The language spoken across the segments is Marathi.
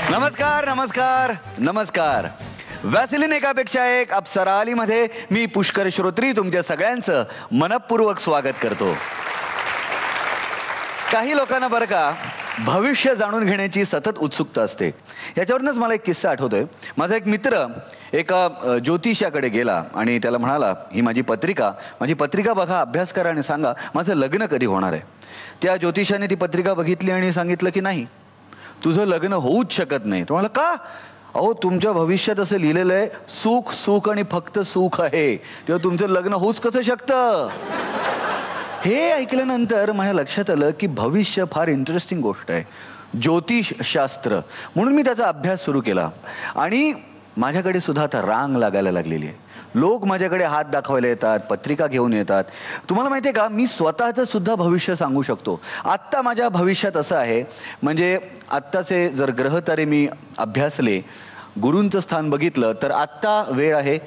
नमस्कार नमस्कार नमस्कार. वॅसलीन एकापेक्षा एक अप्सरा आली मध्ये मी पुष्कर श्रोत्री तुमच्या सगळ्यांचं मनपूर्वक स्वागत करतो. काही लोकांना बरं का भविष्य जाणून घेण्याची सतत उत्सुकता असते. याच्यावरूनच मला एक किस्सा आठवतोय. माझा एक मित्र एका ज्योतिषाकडे गेला आणि त्याला म्हणाला, ही माझी पत्रिका बघा, अभ्यास करा आणि सांगा माझं लग्न कधी होणार आहे. त्या ज्योतिषाने ती पत्रिका बघितली आणि सांगितलं की नाही, तुझं लग्न होऊच शकत नाही. तो म्हणाला, का? अहो, तुमच्या भविष्यात असं लिहिलेलं आहे, सुख सुख आणि फक्त सुख आहे, तेव्हा तुमचं लग्न होऊच कसं शकतं? हे ऐकल्यानंतर माझ्या लक्षात आलं की भविष्य फार इंटरेस्टिंग गोष्ट आहे, ज्योतिषशास्त्र. म्हणून मी त्याचा अभ्यास सुरू केला आणि माझ्याकडे सुद्धा आता रांग लागायला लागलेली आहे. लोक माझ्याकडे हात दाखवायला येतात, पत्रिका घेऊन येतात. तुम्हाला माहिती आहे का, मी स्वतःचं सुद्धा भविष्य सांगू शकतो. आत्ता माझ्या भविष्यात असं आहे, म्हणजे आत्ताचे जर ग्रहतारे मी अभ्यासले, गुरूंचं स्थान बघितलं, तर आत्ता वेळ आहे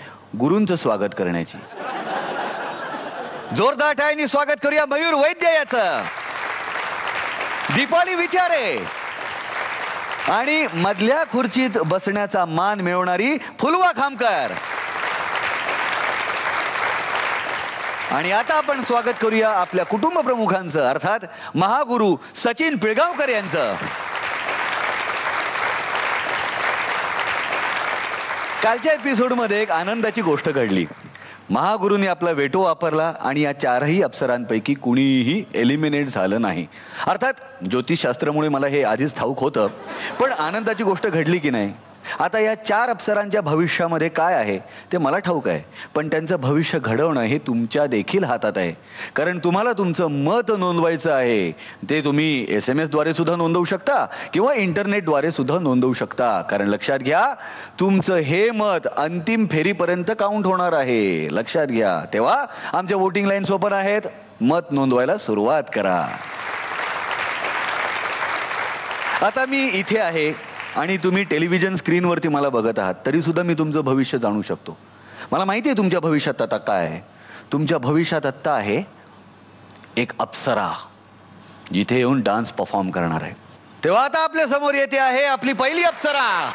गुरूंचं स्वागत करण्याची. जोरदार टाळ्यांनी स्वागत करूया मयूर वैद्य याचं, दीपाली विचारे आणि मधल्या खुर्चीत बसण्याचा मान मिळवणारी फुलवा खामकर. आणि आता आपण स्वागत करूया आपल्या कुटुंब प्रमुखांचं, अर्थात महागुरु सचिन पिळगावकर यांचं. कालच्या एपिसोडमध्ये एक आनंदाची गोष्ट घडली. महागुरूंनी आपला वेटो वापरला आणि या चारही अप्सरांपैकी कुणीही एलिमिनेट झालं नाही. अर्थात ज्योतिषशास्त्रामुळे मला हे आधीच ठाऊक होतं, पण आनंदाची गोष्ट घडली की नाही. आता या चार अप्सरांच्या भविष्यामध्ये काय आहे ते मला ठाऊक आहे, पण त्यांचं भविष्य घडवणं हे तुमच्या देखील हातात आहे. कारण तुम्हाला तुमचं मत नोंदवायचं आहे. ते तुम्ही SMS द्वारे सुद्धा नोंदवू शकता किंवा इंटरनेटद्वारे सुद्धा नोंदवू शकता. कारण लक्षात घ्या, तुमचं हे मत अंतिम फेरीपर्यंत काउंट होणार आहे. लक्षात घ्या. तेव्हा आमच्या वोटिंग लाईन्स ओपन आहेत, मत नोंदवायला सुरुवात करा. आता मी इथे आहे आणि तुम्ही टेलिव्हिजन स्क्रीनवरती मला बघत आहात, तरी सुद्धा मी तुमचं भविष्य जाणू शकतो. मला माहिती आहे तुमच्या भविष्यात आता काय आहे. तुमच्या भविष्यात आत्ता आहे एक अप्सरा, जिथे येऊन डान्स परफॉर्म करणार आहे. तेव्हा आता आपल्या समोर येते आहे आपली पहिली अप्सरा.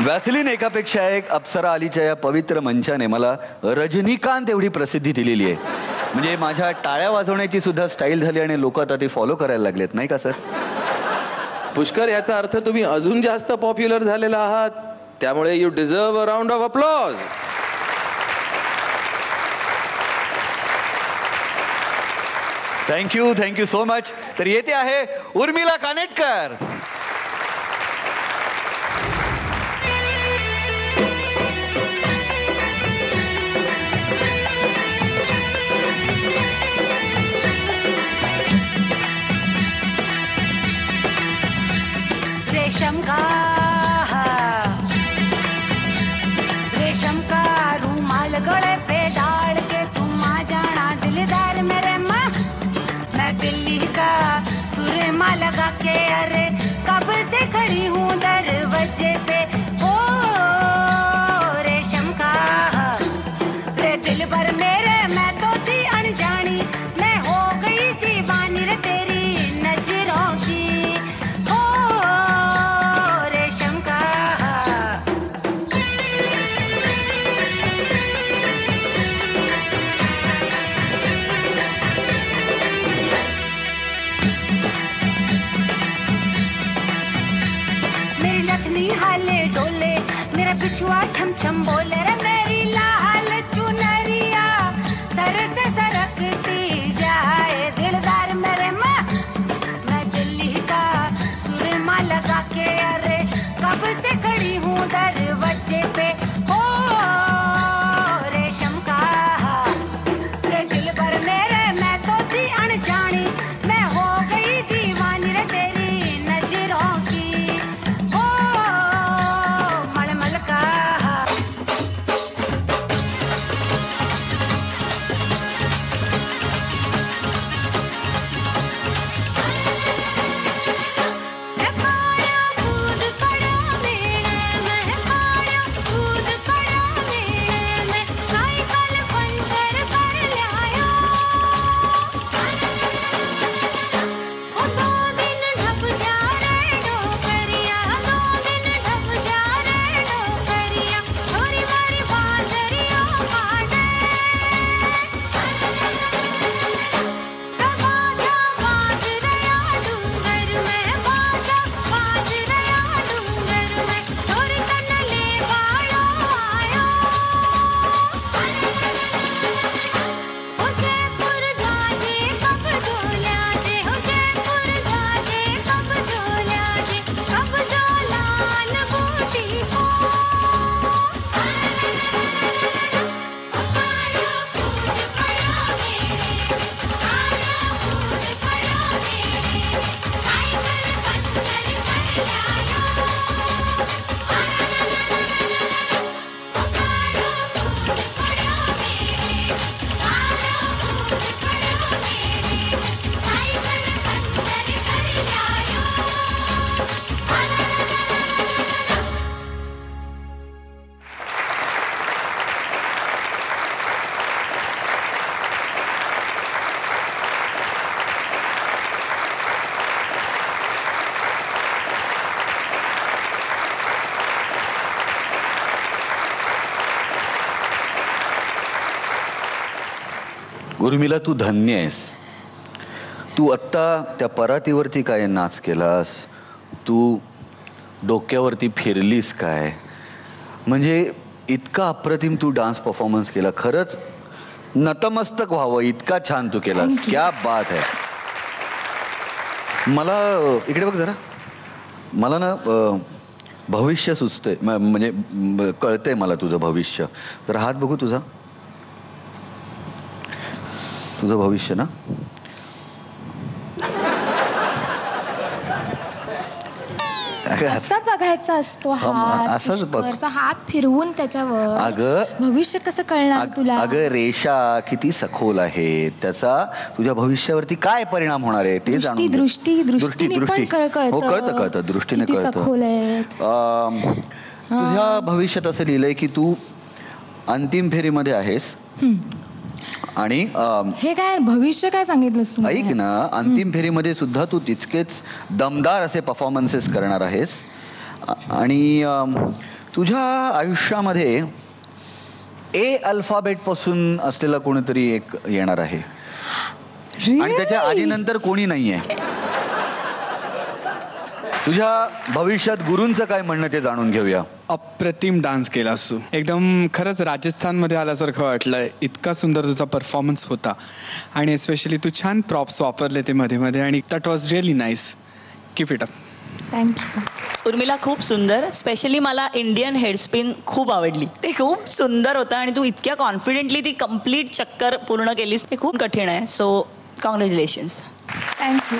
वॅसलीन एकापेक्षा एक अप्सरा आलीच्या या पवित्र मंचाने मला रजनीकांत एवढी प्रसिद्धी दिलेली आहे. म्हणजे माझ्या टाळ्या वाजवण्याची सुद्धा स्टाईल झाली आणि लोक आता ते फॉलो करायला लागलेत, नाही का सर? पुष्कर, याचा अर्थ तुम्ही अजून जास्त पॉप्युलर झालेला आहात, त्यामुळे you deserve a round of applause. Thank you so much. तर येते आहे उर्मिला कानेटकर. रेशम का रूमाल गले पे डाल के तुम आ जाना दिलदार मेरे माँ. मैं दिल्ली का सुरमा लगा के, अरे कब से खड़ी हूँ दरवाजे पे. ओ रेशम का रे दिल भर मेरे, मैं तो थी अनजानी, मैं हो गई दीवानी रे तेरी नजरों की. बिछुआ छम छम बोले रे मेरी लाल चुनरिया, सर से सरकती जाए दिलदार मेरे माँ. मैं दिल्ली का सुरमा लगा के, अरे कब से खड़ी हूँ दरवाजे पे. ओ रेशम का रे दिल भर मेरे, मैं तो थी अनजानी, मैं हो गई दीवानी रे तेरी नजरों की. उर्मिला, तू धन्य आहेस. तू आत्ता त्या परातीवरती काय नाच केलास, तू डोक्यावरती फिरलीस काय, म्हणजे इतका अप्रतिम तू डान्स परफॉर्मन्स केला. खरंच नतमस्तक व्हावं इतका छान तू केलास. क्या बात आहे. मला इकडे बघ जरा, मला ना भविष्य सुचतंय, म्हणजे कळतंय मला तुझं भविष्य. तर हात बघू तुझा, तुझं भविष्य ना. असा बघायचा असतो हात, असंच बघ. पुष्करचा हात फिरवून त्याच्यावर. अगं भविष्य कसं कळणार तुला? अगं रेषा किती सखोल आहे, त्याचा तुझ्या भविष्यावरती काय परिणाम होणार आहे ते जाणून घे. दृष्टीने पण कळतं. हो कळतं, दृष्टीने किती कळतं. सखोल आहेत. तुझ्या भविष्यात असं लिहिलंय की तू अंतिम फेरीमध्ये आहेस. आणि हे काय भविष्य काय सांगितलंस तू? ऐक ना, अंतिम फेरीमध्ये सुद्धा तू तितकेच दमदार असे परफॉर्मन्सेस करणार आहेस. आणि तुझ्या आयुष्यामध्ये ए अल्फाबेट पासून असलेला कोणीतरी एक येणार आहे. आणि त्याच्या आधी नंतर कोणी नाहीये. तुझ्या भविष्यात गुरूंचं काय म्हणणं ते जाणून घेऊया. अप्रतिम डान्स केलास तू. एकदम खरंच राजस्थानमध्ये आल्यासारखं वाटलंय. इतका सुंदर तुझा परफॉर्मन्स होता आणि एस्पेशली तू छान प्रॉप्स वापरले ते मध्ये मध्ये आणि that was really nice. Keep it up. Thank you. Urmila खूप सुंदर. स्पेशली मला इंडियन हेडस्पिन खूप आवडली. ते खूप सुंदर होतं आणि तू इतक्या कॉन्फिडेंटली ती कम्प्लीट चक्कर पूर्ण केलीस. ते खूप कठीण आहे. So congratulations. थँक्यू.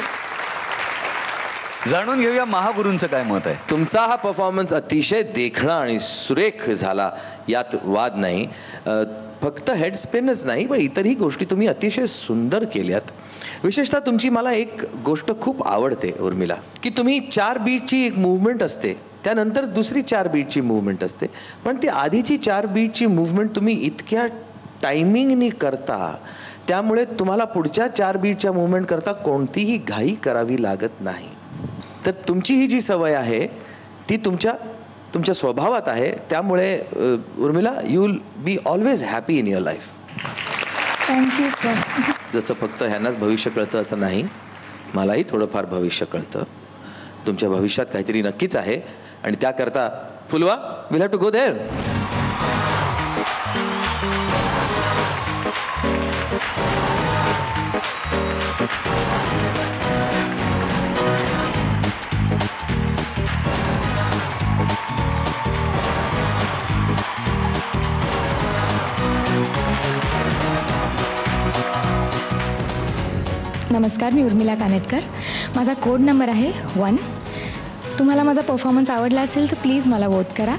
जाणून घेऊया महागुरूंचं काय मत आहे. तुमचा हा परफॉर्मन्स अतिशय देखणा आणि सुरेख झाला, यात वाद नाही. फक्त हेड स्पिनच नाही, पण इतरही गोष्टी तुम्ही अतिशय सुंदर केल्यात. विशेषतः तुमची मला एक गोष्ट खूप आवडते उर्मिला, की तुम्ही 4 बीटची एक मूव्हमेंट असते, त्यानंतर दुसरी 4 बीटची मूव्हमेंट असते, पण ती आधीची 4 बीटची मूव्हमेंट तुम्ही इतक्या टायमिंगनी करता, त्यामुळे तुम्हाला पुढच्या 4 बीटच्या मूव्हमेंट करता कोणतीही घाई करावी लागत नाही. तर तुमची ही जी सवय आहे ती तुमच्या स्वभावात आहे. त्यामुळे Urmila, you will be always happy in your life. Thank you sir. जसं फक्त ह्यांनाच भविष्य कळतं असं नाही, मलाही थोडंफार भविष्य कळतं. तुमच्या भविष्यात काहीतरी नक्कीच आहे आणि त्याकरता फुलवा, will have to go there. नमस्कार, मी उर्मिला कानेटकर. माझा कोड नंबर आहे 1. तुम्हाला माझा परफॉर्मन्स आवडला असेल तर प्लीज मला वोट करा.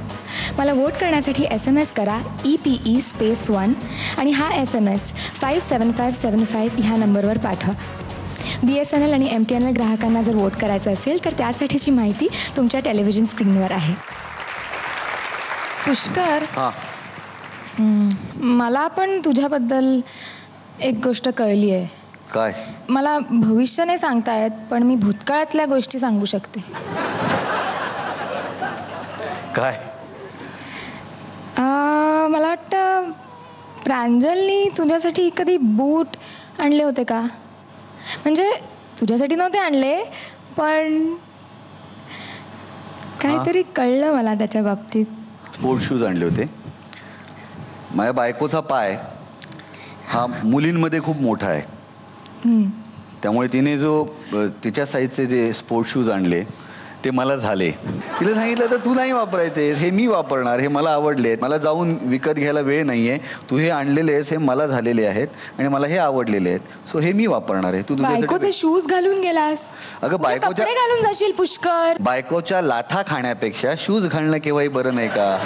मला वोट करण्यासाठी SMS करा EPE स्पेस 1 आणि हा SMS 57575 ह्या नंबरवर पाठवा. BSNL आणि MTNL ग्राहकांना जर वोट करायचं असेल तर त्यासाठीची माहिती तुमच्या टेलिव्हिजन स्क्रीनवर आहे. पुष्कर, मला पण तुझ्याबद्दल एक गोष्ट कळली आहे. काय? मला भविष्य नाही सांगता येत, पण मी भूतकाळातल्या गोष्टी सांगू शकते. काय? मला वाटतं प्रांजलनी तुझ्यासाठी कधी बूट आणले होते का? म्हणजे तुझ्यासाठी नव्हते आणले, पण काहीतरी कळलं मला त्याच्या बाबतीत. स्पोर्ट शूज आणले होते. माझ्या बायकोचा पाय हा मुलींमध्ये खूप मोठा आहे, त्यामुळे तिने तिच्या साईजचे जे स्पोर्ट शूज आणले ते मला झाले. तिला सांगितलं तर तू नाही वापरायचे, हे मी वापरणार, हे मला आवडले, मला जाऊन विकत घ्यायला वेळ नाहीये, तू हे आणलेले आहेस, हे मला झालेले आहेत आणि मला हे आवडलेले आहेत, सो हे मी वापरणार आहे. तू बायकोचे शूज घालून गेलास? अगं बायकोच्या घालून जाशील पुष्कर. बायकोच्या लाथा खाण्यापेक्षा शूज घालणं केव्हाही बरं नाही का?